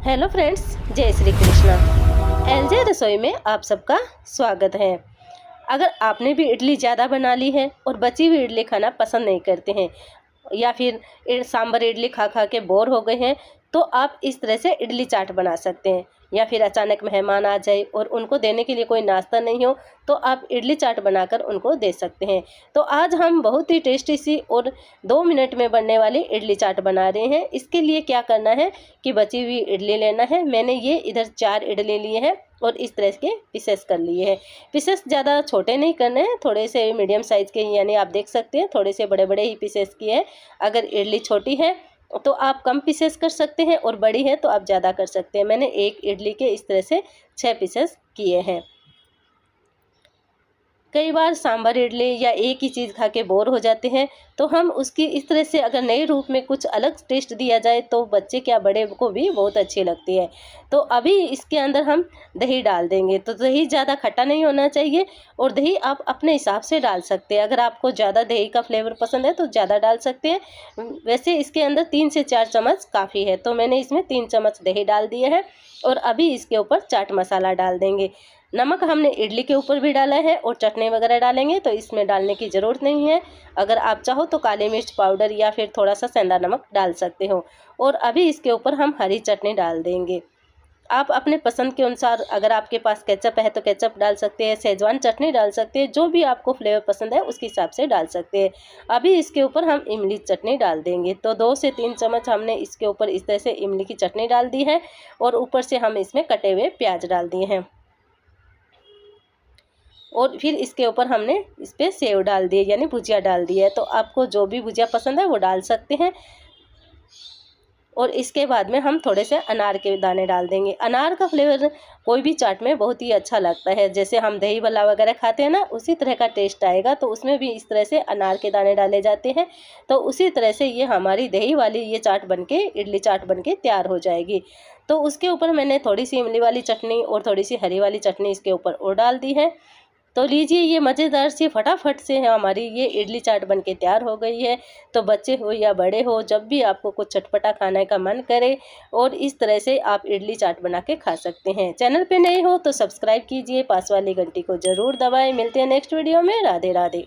Hello friends, जय Shri Krishna. LJ रसोई में आप सबका स्वागत है। अगर आपने भी इडली ज़्यादा बना ली है और बची हुई इडली खाना पसंद नहीं करते हैं या फिर सांभर इडली खा खा के बोर हो गए हैं, तो आप इस तरह से इडली चाट बना सकते हैं। या फिर अचानक मेहमान आ जाए और उनको देने के लिए कोई नाश्ता नहीं हो, तो आप इडली चाट बनाकर उनको दे सकते हैं। तो आज हम बहुत ही टेस्टी सी और 2 मिनट में बनने वाली इडली चाट बना रहे हैं। इसके लिए क्या करना है कि बची हुई इडली लेना है। मैंने ये इधर 4 इडली लिए हैं और इस तरह के पीसेस कर लिए हैं। पीसेस ज़्यादा छोटे नहीं करने हैं, थोड़े से मीडियम साइज़ के, यानी आप देख सकते हैं थोड़े से बड़े बड़े ही पीसेस किए हैं। अगर इडली छोटी है तो आप कम पीसेस कर सकते हैं और बड़ी है तो आप ज़्यादा कर सकते हैं। मैंने एक इडली के इस तरह से 6 पीसेस किए हैं। कई बार सांभर इडली या एक ही चीज़ खा के बोर हो जाते हैं, तो हम उसकी इस तरह से अगर नए रूप में कुछ अलग टेस्ट दिया जाए तो बच्चे क्या बड़े को भी बहुत अच्छी लगती है। तो अभी इसके अंदर हम दही डाल देंगे। तो दही ज़्यादा खट्टा नहीं होना चाहिए और दही आप अपने हिसाब से डाल सकते हैं। अगर आपको ज़्यादा दही का फ्लेवर पसंद है तो ज़्यादा डाल सकते हैं। वैसे इसके अंदर 3 से 4 चम्मच काफ़ी है, तो मैंने इसमें 3 चम्मच दही डाल दिए हैं। और अभी इसके ऊपर चाट मसाला डाल देंगे। नमक हमने इडली के ऊपर भी डाला है और चटनी वगैरह डालेंगे तो इसमें डालने की ज़रूरत नहीं है। अगर आप चाहो तो काली मिर्च पाउडर या फिर थोड़ा सा सेंधा नमक डाल सकते हो। और अभी इसके ऊपर हम हरी चटनी डाल देंगे। आप अपने पसंद के अनुसार, अगर आपके पास केचप है तो केचप डाल सकते हैं, शेजवान चटनी डाल सकते हैं, जो भी आपको फ्लेवर पसंद है उसके हिसाब से डाल सकते हैं। अभी इसके ऊपर हम इमली चटनी डाल देंगे। तो 2 से 3 चम्मच हमने इसके ऊपर इस तरह से इमली की चटनी डाल दी है और ऊपर से हम इसमें कटे हुए प्याज डाल दिए हैं। और फिर इसके ऊपर हमने इस पर सेव डाल दिए, यानी भुजिया डाल दी है। तो आपको जो भी भुजिया पसंद है वो डाल सकते हैं। और इसके बाद में हम थोड़े से अनार के दाने डाल देंगे। अनार का फ्लेवर कोई भी चाट में बहुत ही अच्छा लगता है। जैसे हम दही भल्ला वगैरह खाते हैं ना, उसी तरह का टेस्ट आएगा। तो उसमें भी इस तरह से अनार के दाने डाले जाते हैं। तो उसी तरह से ये हमारी दही वाली ये चाट बनके, इडली चाट बनके तैयार हो जाएगी। तो उसके ऊपर मैंने थोड़ी सी इमली वाली चटनी और थोड़ी सी हरी वाली चटनी इसके ऊपर और डाल दी है। तो लीजिए, ये मज़ेदार सी फटाफट से है हमारी ये इडली चाट बनके तैयार हो गई है। तो बच्चे हो या बड़े हो, जब भी आपको कुछ चटपटा खाने का मन करे और इस तरह से आप इडली चाट बना के खा सकते हैं। चैनल पे नए हो तो सब्सक्राइब कीजिए, पास वाली घंटी को ज़रूर दबाएं। मिलते हैं नेक्स्ट वीडियो में। राधे राधे।